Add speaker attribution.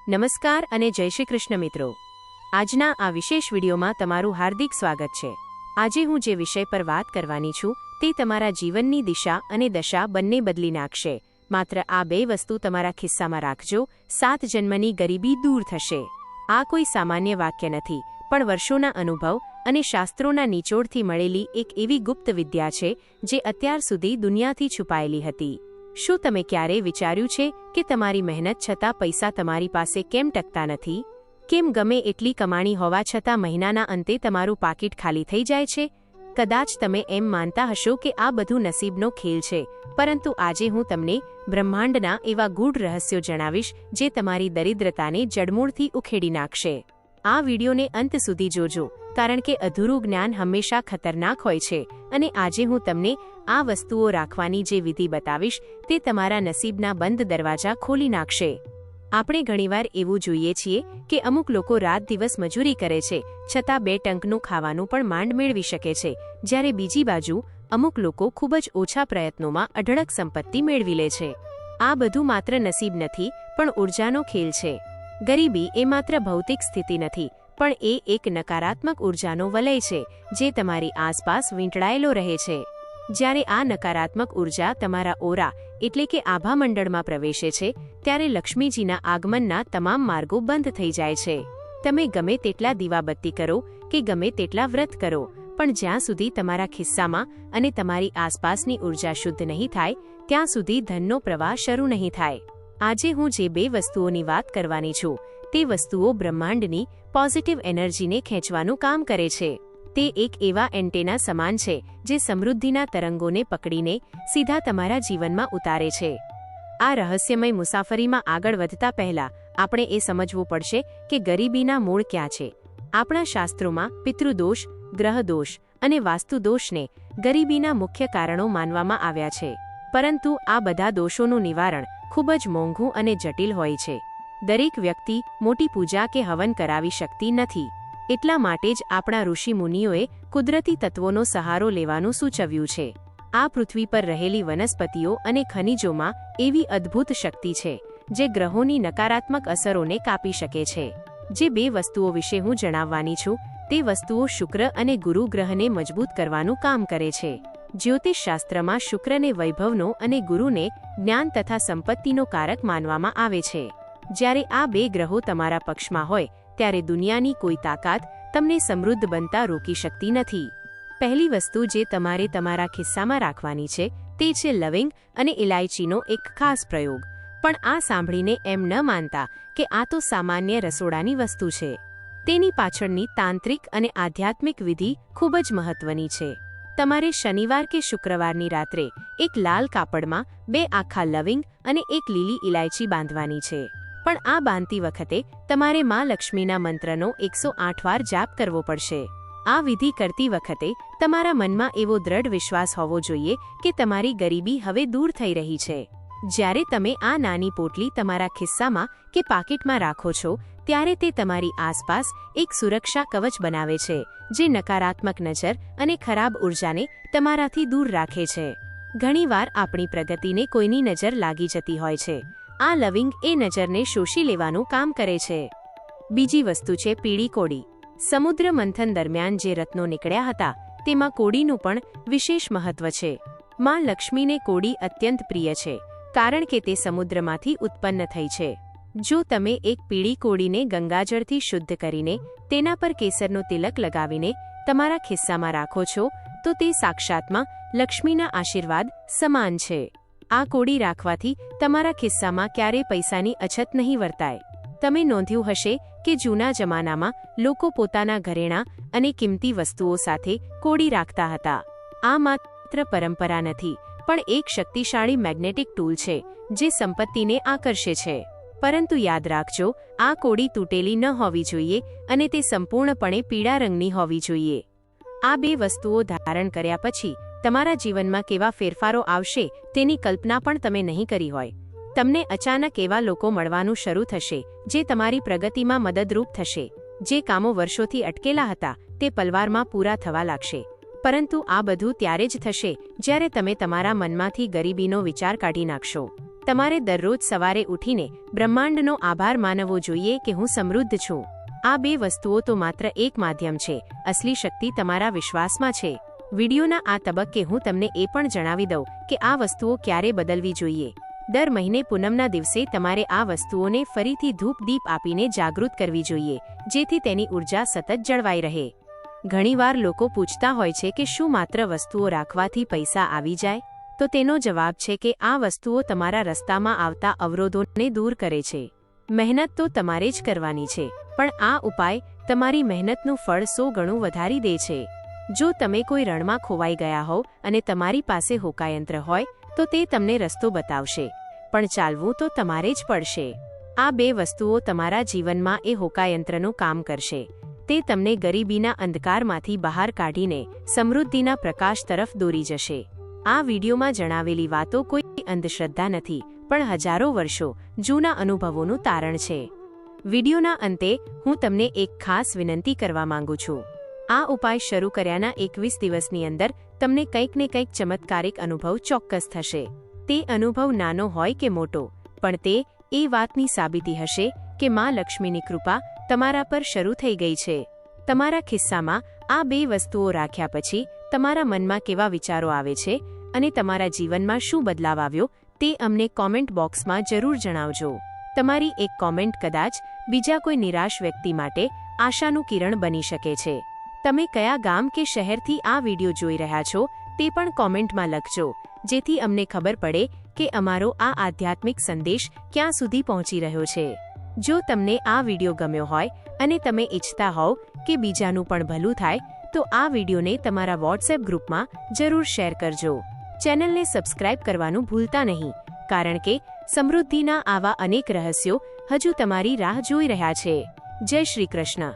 Speaker 1: નમસ્કાર અને જય શ્રી કૃષ્ણ મિત્રો। આજના આ વિશેષ વિડીયોમાં તમારું હાર્દિક સ્વાગત છે। આજે હું જે વિષય પર વાત કરવાની છું તે તમારા જીવનની દિશા અને દશા બંને બદલી નાખશે। માત્ર આ બે વસ્તુ તમારા ખિસ્સામાં રાખજો, 7 જન્મની ગરીબી દૂર થશે। આ કોઈ સામાન્ય વાક્ય નથી, પણ વર્ષોના અનુભવ અને શાસ્ત્રોના નિચોડથી મળેલી એક એવી ગુપ્ત વિદ્યા છે જે અત્યાર સુધી દુનિયાથી છુપાયેલી હતી। શું તમે ક્યારેય વિચાર્યું છે કે તમારી મહેનત છતાં પૈસા તમારી પાસે કેમ ટકતા નથી? કેમ ગમે એટલી કમાણી હોવા છતાં મહિનાના અંતે તમારું પાકીટ ખાલી થઈ જાય છે? કદાચ તમે એમ માનતા હશો કે આ બધું નસીબનો ખેલ છે, પરંતુ આજે હું તમને બ્રહ્માંડના એવા ગૂઢ રહસ્યો જણાવીશ જે તમારી દરિદ્રતાને જડમૂળથી ઉખેડી નાખશે। આ વિડીયોને અંત સુધી જોજો, કારણ કે અધૂરું જ્ઞાન હંમેશા ખતરનાક હોય છે અને આજે હું તમને આ વસ્તુઓ રાખવાની જે વિધિ બતાવીશ તે તમારા નસીબના બંધ દરવાજા ખોલી નાખશે। આપણે ઘણીવાર એવું જોઈએ છીએ કે અમુક લોકો રાત દિવસ મજૂરી કરે છે છતાં 2 ટંકનું ખાવાનું પણ માંડ મેળવી શકે છે, જ્યારે બીજી બાજુ અમુક લોકો ખૂબ જ ઓછા પ્રયત્નોમાં અઢળક સંપત્તિ મેળવી લે છે। આ બધું માત્ર નસીબ નથી, પણ ઉર્જાનો ખેલ છે। ગરીબી એ માત્ર ભૌતિક સ્થિતિ નથી, પણ એ એક નકારાત્મક ઉર્જાનો વલય છે જે તમારી આસપાસ વીંટળાયેલો રહે છે। જ્યારે આ નકારાત્મક ઉર્જા તમારા ઓરા એટલે કે આભામંડળમાં પ્રવેશે છે ત્યારે લક્ષ્મીજીના આગમનના તમામ માર્ગો બંધ થઈ જાય છે। તમે ગમે તેટલા દીવાબત્તી કરો કે ગમે તેટલા વ્રત કરો, પણ જ્યાં સુધી તમારા ખિસ્સામાં અને તમારી આસપાસની ઉર્જા શુદ્ધ નહીં થાય ત્યાં સુધી ધનનો પ્રવાહ શરૂ નહીં થાય। આજે હું જે 2 વસ્તુઓની વાત કરવાની છું તે વસ્તુઓ બ્રહ્માંડની પોઝિટિવ એનર્જીને ખેંચવાનું કામ કરે છે। તે એક એવા એન્ટેના સમાન છે જે સમૃદ્ધિના તરંગોને પકડીને સીધા તમારા જીવનમાં ઉતારે છે। આ રહસ્યમય મુસાફરીમાં આગળ વધતા પહેલા આપણે એ સમજવું પડશે કે ગરીબીના મૂળ ક્યાં છે। આપણા શાસ્ત્રોમાં પિતૃદોષ, ગ્રહદોષ અને વાસ્તુદોષને ગરીબીના મુખ્ય કારણો માનવામાં આવ્યા છે, પરંતુ આ બધા દોષોનું નિવારણ ખૂબ જ મોંઘું અને જટિલ હોય છે। દરેક વ્યક્તિ મોટી પૂજા કે હવન કરાવી શકતી નથી, એટલા માટે જ આપણા ઋષિ મુનિઓએ કુદરતી તત્વોનો સહારો લેવાનું સૂચવ્યું છે। આ પૃથ્વી પર રહેલી વનસ્પતિઓ અને ખનિજોમાં એવી અદ્ભુત શક્તિ છે જે ગ્રહોની નકારાત્મક અસરોને કાપી શકે છે। જે 2 વસ્તુઓ વિશે હું જણાવવાની છું તે વસ્તુઓ શુક્ર અને ગુરુ ગ્રહને મજબૂત કરવાનું કામ કરે છે। જ્યોતિષશાસ્ત્રમાં શુક્રને વૈભવનો અને ગુરુને જ્ઞાન તથા સંપત્તિનો કારક માનવામાં આવે છે। જ્યારે આ 2 ગ્રહો તમારા પક્ષમાં હોય ત્યારે દુનિયાની કોઈ તાકાત તમને સમૃદ્ધ બનતા રોકી શકતી નથી। પહેલી વસ્તુ જે તમારે તમારા ખિસ્સામાં રાખવાની છે તે છે લવિંગ અને ઇલાયચીનો એક ખાસ પ્રયોગ। પણ આ સાંભળીને એમ ન માનતા કે આ તો સામાન્ય રસોડાની વસ્તુ છે। તેની પાછળની તાંત્રિક અને આધ્યાત્મિક વિધિ ખૂબ જ મહત્વની છે। તમારે શનિવાર કે શુક્રવારની રાત્રે એક લાલ કાપડમાં 2 આખા લવિંગ અને એક લીલી ઇલાયચી બાંધવાની છે। પણ આ બાંધતી વખતે તમારે માં લક્ષ્મીના મંત્રનો 108 વાર જાપ કરવો પડશે। આ વિધિ કરતી વખતે તમારા મનમાં એવો દ્રઢ વિશ્વાસ હોવો જોઈએ કે તમારી ગરીબી હવે દૂર થઈ રહી છે। જ્યારે તમે આ નાની પોટલી તમારા ખિસ્સામાં કે પાકીટમાં રાખો છો ત્યારે તે તમારી આસપાસ એક સુરક્ષા કવચ બનાવે છે જે નકારાત્મક નજર અને ખરાબ ઉર્જાને તમારાથી દૂર રાખે છે। ઘણીવાર આપણી પ્રગતિને કોઈની નજર લાગી જતી હોય છે। આ લવિંગ એ નજરને શોષી લેવાનું કામ કરે છે। બીજી વસ્તુ છે પીળી કોડી। સમુદ્ર મંથન દરમિયાન જે રત્નો નીકળ્યા હતા તેમાં કોડીનું પણ વિશેષ મહત્વ છે। માં લક્ષ્મીને કોડી અત્યંત પ્રિય છે કારણ કે તે સમુદ્રમાંથી ઉત્પન્ન થઈ છે। જો તમે એક પીળી કોડીને ગંગાજળથી શુદ્ધ કરીને તેના પર કેસરનો તિલક લગાવીને તમારા ખિસ્સામાં રાખો છો તો તે સાક્ષાતમાં લક્ષ્મીના આશીર્વાદ સમાન છે। આ કોડી રાખવાથી તમારા ખિસ્સામાં ક્યારેય પૈસાની અછત નહીં વર્તાય। તમે નોંધ્યું હશે કે જૂના જમાનામાં લોકો પોતાના ઘરેણાં અને કિંમતી વસ્તુઓ સાથે કોડી રાખતા હતા। આ માત્ર પરંપરા નથી, પણ એક શક્તિશાળી મેગ્નેટિક ટૂલ છે જે સંપત્તિને આકર્ષે છે। પરંતુ યાદ રાખજો, આ કોડી તૂટેલી ન હોવી જોઈએ અને તે સંપૂર્ણપણે પીળા રંગની હોવી જોઈએ। આ 2 વસ્તુઓ ધારણ કર્યા પછી તમારા જીવનમાં કેવા ફેરફારો આવશે તેની કલ્પના પણ તમે નહીં કરી હોય। તમને અચાનક એવા લોકો મળવાનું શરૂ થશે જે તમારી પ્રગતિમાં મદદરૂપ થશે। જે કામો વર્ષોથી અટકેલા હતા તે પલવારમાં પૂરા થવા લાગશે। પરંતુ આ બધું ત્યારે જ થશે જ્યારે તમે તમારા મનમાંથી ગરીબીનો વિચાર કાઢી નાખશો। તમારે દરરોજ સવારે ઉઠીને બ્રહ્માંડનો આભાર માનવો જોઈએ કે હું સમૃદ્ધ છું. આ બે વસ્તુઓ તો માત્ર એક માધ્યમ છે. અસલી શક્તિ તમારા વિશ્વાસમાં છે. વિડીયોના આ તબક્કે હું તમને એ પણ જણાવી દઉં કે આ વસ્તુઓ ક્યારે બદલવી જોઈએ. દર મહિને પૂનમના દિવસે તમારે આ વસ્તુઓને ફરીથી ધૂપ દીપ આપીને જાગૃત કરવી જોઈએ, જેથી તેની ઉર્જા સતત જળવાઈ રહે. ઘણીવાર લોકો પૂછતા હોય છે કે શું માત્ર વસ્તુઓ રાખવાથી પૈસા આવી જાય? તો તેનો જવાબ છે કે આ વસ્તુઓ તમારા રસ્તામાં આવતા અવરોધોને દૂર કરે છે. મહેનત તો તમારે જ કરવાની છે, પણ આ ઉપાય તમારી મહેનતનું ફળ 100 ગણું વધારી દે છે. જો તમે કોઈ રણમાં ખોવાઈ ગયા હોવ અને તમારી પાસે હોકાયંત્ર હોય તો તે તમને રસ્તો બતાવશે, પણ ચાલવું તો તમારે જ પડશે. આ બે વસ્તુઓ તમારા જીવનમાં એ હોકાયંત્રનું કામ કરશે. તે તમને ગરીબીના અંધકારમાંથી બહાર કાઢીને સમૃદ્ધિના પ્રકાશ તરફ દોરી જશે. આ વિડીયોમાં જણાવેલી વાતો કોઈ અંધશ્રદ્ધા નથી, પણ હજારો વર્ષો જૂના અનુભવોનું તારણ છે. વિડીયોના અંતે હું તમને એક ખાસ વિનંતી કરવા માંગુ છું. આ ઉપાય શરૂ કર્યાના 21 દિવસની અંદર તમને કંઈક ને કંઈક ચમત્કારિક અનુભવ ચોક્કસ થશે. તે અનુભવ નાનો હોય કે મોટો, પણ તે એ વાતની સાબિતી હશે કે માં લક્ષ્મીની કૃપા તમારા પર શરૂ થઈ ગઈ છે. તમારા ખિસ્સામાં આ બે વસ્તુઓ રાખ્યા પછી તમારા મનમાં કેવા વિચારો આવે છે અને તમારા જીવનમાં શું બદલાવ આવ્યો તે અમને કોમેન્ટ બોક્સમાં જરૂર જણાવજો. તમારી એક કોમેન્ટ કદાચ બીજા કોઈ નિરાશ વ્યક્તિ માટે આશાનું કિરણ બની શકે છે. તમે કયા ગામ કે શહેરથી આ વિડીયો જોઈ રહ્યા છો તે પણ કોમેન્ટમાં લખજો, જેથી અમને ખબર પડે કે અમારો આ આધ્યાત્મિક સંદેશ ક્યાં સુધી પહોંચી રહ્યો છે. જો તમને આ વિડીયો ગમ્યો હોય અને તમે ઈચ્છતા હોવ કે બીજાનું પણ ભલું થાય, તો આ વિડીયોને તમારા વોટ્સએપ ગ્રુપમાં જરૂર શેર કરજો. ચેનલને સબસ્ક્રાઇબ કરવાનું ભૂલતા નહીં, કારણ કે સમૃદ્ધિના આવા અનેક રહસ્યો હજુ તમારી રાહ જોઈ રહ્યા છે. જય શ્રી કૃષ્ણ.